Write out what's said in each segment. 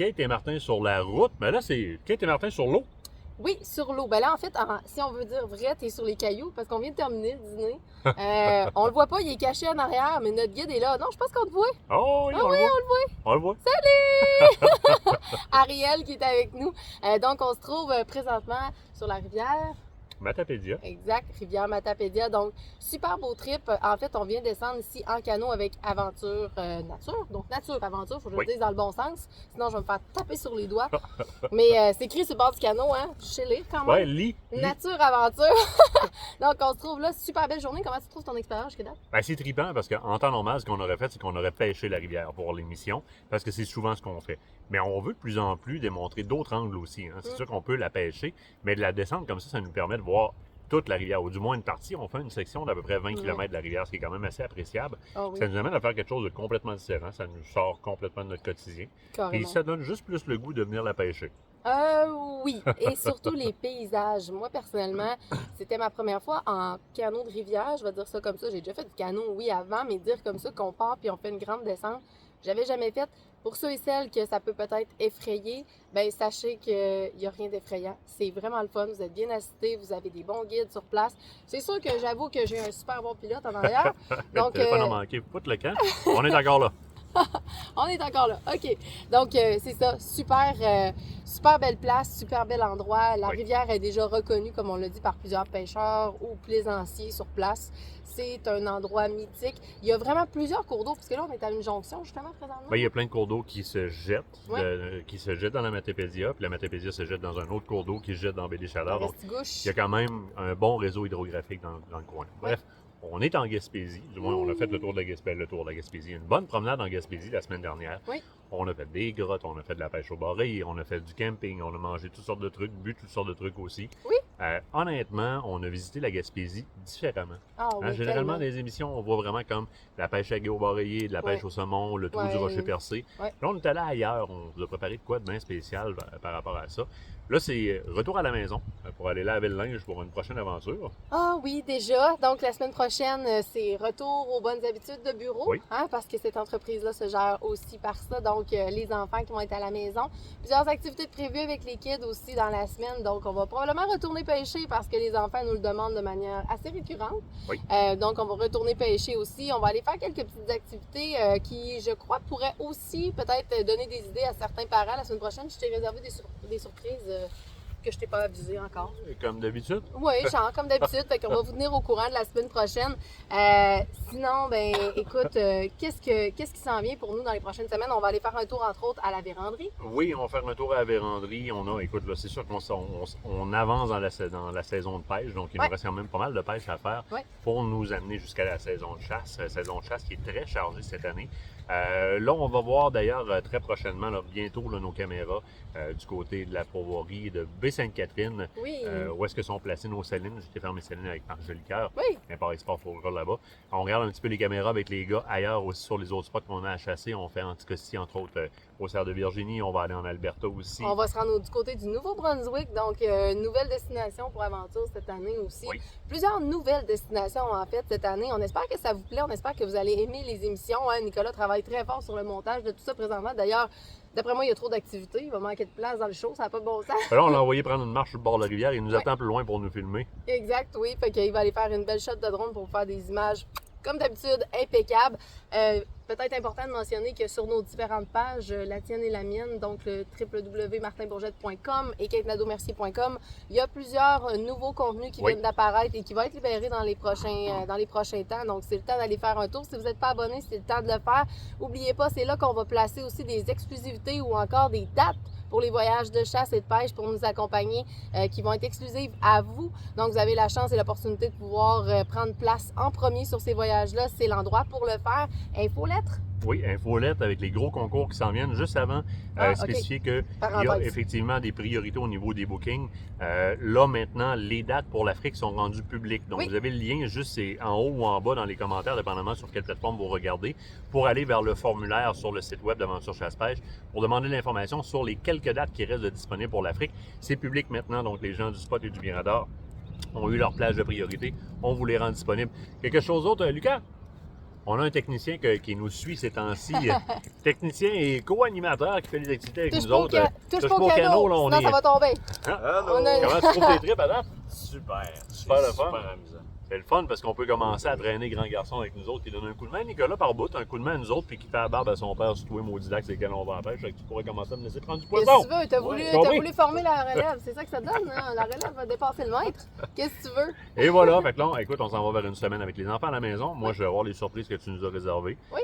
Kate et Martin sur la route, mais là, c'est Kate et Martin sur l'eau. Oui, sur l'eau. Ben là, en fait, si on veut dire vrai, t'es sur les cailloux parce qu'on vient de terminer le dîner. On le voit pas, il est caché en arrière, mais notre guide est là. Non, je pense qu'on te voit. Oh oui, Ah on oui, le voit. on le voit. On le voit. Ariel qui est avec nous. Donc, on se trouve présentement sur la rivière. Matapédia. Exact, rivière Matapédia. Donc, super beau trip. En fait, on vient descendre ici en canot avec Aventure Nature. Donc, Nature Aventure, faut que je le dise dans le bon sens. Sinon, je vais me faire taper sur les doigts. Mais c'est écrit sur le bord du canot, hein. Chez les quand même. Ouais, lit. Nature Aventure. Donc, on se trouve là. Super belle journée. Comment tu trouves ton expérience, Kedap? Ben, c'est trippant parce qu'en temps normal, ce qu'on aurait fait, c'est qu'on aurait pêché la rivière pour l'émission, parce que c'est souvent ce qu'on fait. Mais on veut de plus en plus démontrer d'autres angles aussi. Hein. C'est sûr qu'on peut la pêcher, mais de la descendre comme ça nous permet de voir toute la rivière, ou du moins une partie. On fait une section d'à peu près 20 km de la rivière, ce qui est quand même assez appréciable. Oh, oui. Ça nous amène à faire quelque chose de complètement différent. Ça nous sort complètement de notre quotidien. Carrément. Et ça donne juste plus le goût de venir la pêcher. Oui, et surtout les paysages. Moi, personnellement, c'était ma première fois en canot de rivière, je vais dire ça comme ça. J'ai déjà fait du canot, oui, avant, mais dire comme ça qu'on part puis on fait une grande descente, j'avais jamais fait. Pour ceux et celles que ça peut peut-être effrayer, ben sachez qu'il n'y a rien d'effrayant. C'est vraiment le fun, vous êtes bien assistés, vous avez des bons guides sur place. C'est sûr que j'avoue que j'ai un super bon pilote en arrière. Donc, pas en manquer, foute le camp. On est encore là. On est encore là. OK. Donc, c'est ça. Super belle place, super bel endroit. La rivière est déjà reconnue, comme on l'a dit, par plusieurs pêcheurs ou plaisanciers sur place. C'est un endroit mythique. Il y a vraiment plusieurs cours d'eau, parce que là, on est à une jonction, justement, présentement. Ben, il y a plein de cours d'eau qui se jettent, qui se jettent dans la Matapédia, puis la Matapédia se jette dans un autre cours d'eau qui se jette dans Baie-des-Chaleurs. Donc, il y a quand même un bon réseau hydrographique dans le coin. Bref. On est en Gaspésie, du moins on a fait le tour de la Gaspésie. Une bonne promenade en Gaspésie la semaine dernière. Oui. On a fait des grottes, on a fait de la pêche au baril, on a fait du camping, on a mangé toutes sortes de trucs, bu toutes sortes de trucs aussi. Oui. Honnêtement, on a visité la Gaspésie différemment. Ah, oui, généralement, dans les émissions, on voit vraiment comme la pêche à gué de la pêche au saumon, le trou du rocher percé. Ouais. Là, on est allé ailleurs, on vous a préparé de quoi de bien spécial par rapport à ça. Là, c'est retour à la maison pour aller laver le linge pour une prochaine aventure. Ah oui, déjà. Donc, la semaine prochaine, c'est retour aux bonnes habitudes de bureau. Oui. Hein, parce que cette entreprise-là se gère aussi par ça. Donc, les enfants qui vont être à la maison. Plusieurs activités prévues avec les kids aussi dans la semaine. Donc, on va probablement retourner pêcher parce que les enfants nous le demandent de manière assez récurrente. Oui. Donc, on va retourner pêcher aussi. On va aller faire quelques petites activités qui, je crois, pourraient aussi peut-être donner des idées à certains parents. La semaine prochaine, je t'ai réservé des surprises que je t'ai pas avisé encore. Comme d'habitude? Oui, genre comme d'habitude. Fait qu'on va vous tenir au courant de la semaine prochaine. Sinon, ben écoute, qu'est-ce qui s'en vient pour nous dans les prochaines semaines? On va aller faire un tour, entre autres, à la véranderie. Oui, on va faire un tour à la véranderie. Écoute, là, c'est sûr qu'on avance dans la saison de pêche, donc il nous reste quand même pas mal de pêche à faire pour nous amener jusqu'à la saison de chasse. Saison de chasse qui est très chargée cette année. Là, on va voir d'ailleurs très prochainement, là, bientôt, là, nos caméras du côté de la Pauvoirie de Baie-Sainte-Catherine. Oui. Où est-ce que sont placées nos salines? J'étais faire mes salines avec Marc Jolicoeur. Oui. Mais par Sport Fourrure là-bas. On regarde un petit peu les caméras avec les gars ailleurs aussi sur les autres spots qu'on a à chasser. On fait Anticosti, entre autres, au Cerf de Virginie. On va aller en Alberta aussi. On va se rendre du côté du Nouveau-Brunswick. Donc, nouvelle destination pour aventure cette année aussi. Oui. Plusieurs nouvelles destinations, en fait, cette année. On espère que ça vous plaît. On espère que vous allez aimer les émissions. Hein? Nicolas travaille très fort sur le montage de tout ça présentement. D'ailleurs, d'après moi, il y a trop d'activités. Il va manquer de place dans le show. Ça n'a pas de bon sens. Là, on l'a envoyé prendre une marche sur le bord de la rivière. Il nous attend plus loin pour nous filmer. Exact, oui. Fait qu'il va aller faire une belle shot de drone pour faire des images, comme d'habitude, impeccables. Peut-être important de mentionner que sur nos différentes pages, la tienne et la mienne, donc le www.martinbourgette.com et katenadeaumercier.com, il y a plusieurs nouveaux contenus qui viennent d'apparaître et qui vont être libérés dans les prochains temps. Donc, c'est le temps d'aller faire un tour. Si vous n'êtes pas abonné, c'est le temps de le faire. N'oubliez pas, c'est là qu'on va placer aussi des exclusivités ou encore des dates pour les voyages de chasse et de pêche pour nous accompagner, qui vont être exclusives à vous. Donc, vous avez la chance et l'opportunité de pouvoir prendre place en premier sur ces voyages-là. C'est l'endroit pour le faire. Infolettre? Oui, infolette avec les gros concours qui s'en viennent. Juste avant, spécifier qu'il y a effectivement des priorités au niveau des bookings. Là, maintenant, les dates pour l'Afrique sont rendues publiques. Donc, vous avez le lien juste en haut ou en bas dans les commentaires, dépendamment sur quelle plateforme vous regardez, pour aller vers le formulaire sur le site web d'Aventure Chasse-Pêche pour demander l'information sur les quelques dates qui restent disponibles pour l'Afrique. C'est public maintenant, donc les gens du Spot et du Mirador ont eu leur plage de priorité. On vous les rend disponibles. Quelque chose d'autre, Lucas? On a un technicien qui nous suit ces temps-ci. Technicien et co-animateur qui fait des activités avec nous autres. Touche pas au canot, là, sinon ça va tomber. Comment tu trouves tes trips, Adam? Super. Super le fun. Super amusant. C'est le fun parce qu'on peut commencer à traîner grand garçon avec nous autres qui donne un coup de main. Nicolas par bout, un coup de main à nous autres puis qui fait la barbe à son père sur tous les maudits lacs sur lesquels on va en pêche. Fait que tu pourrais commencer à me laisser prendre du poisson. Qu'est-ce que tu veux? T'as voulu former la relève. C'est ça que ça donne, hein? La relève va dépasser le maître. Qu'est-ce que tu veux? Et voilà, fait que là, écoute, on s'en va vers une semaine avec les enfants à la maison. Moi, je vais voir les surprises que tu nous as réservées. Oui.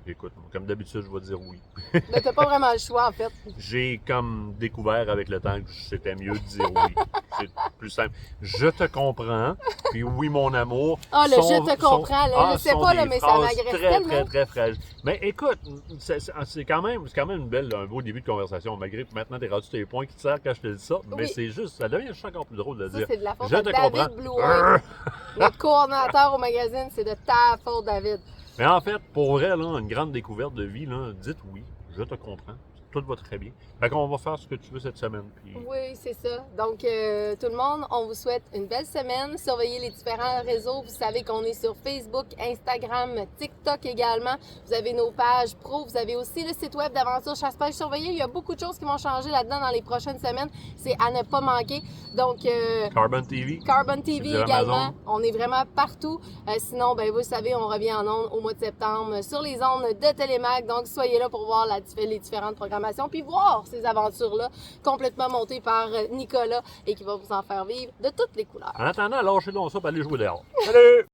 Puis écoute, comme d'habitude, je vais dire oui. Mais t'as pas vraiment le choix, en fait. J'ai comme découvert avec le temps que c'était mieux de dire oui. C'est plus simple. Je te comprends. Puis oui, mon amour. Ah, le je te comprends. Là, je sais pas, là, mais ça m'agresse tellement. Très, très fragile. Mais écoute, c'est quand même un beau début de conversation. Malgré que maintenant, t'es rendu tes points qui te servent quand je te dis ça. Mais c'est juste, ça devient juste encore plus drôle de dire. C'est de la faute je de te David comprends. Blouin. Notre coordonnateur au magazine, c'est de ta faute, David. Mais en fait, pour vrai, là, une grande découverte de vie, là, dites oui, je te comprends. Tout va très bien. Fait qu'on va faire ce que tu veux cette semaine. Puis... Oui, c'est ça. Donc, tout le monde, on vous souhaite une belle semaine. Surveillez les différents réseaux. Vous savez qu'on est sur Facebook, Instagram, TikTok également. Vous avez nos pages pro. Vous avez aussi le site web d'Aventure Chasse-Pêche Surveillée. Il y a beaucoup de choses qui vont changer là-dedans dans les prochaines semaines. C'est à ne pas manquer. Donc, Carbon TV. Carbon TV également. Amazon. On est vraiment partout. Sinon, ben vous savez, on revient en ondes au mois de septembre sur les ondes de Télémac. Donc, soyez là pour voir les différentes programmations puis voir ces aventures-là complètement montées par Nicolas et qui va vous en faire vivre de toutes les couleurs. En attendant, lâchez donc ça pour aller jouer dehors. Salut!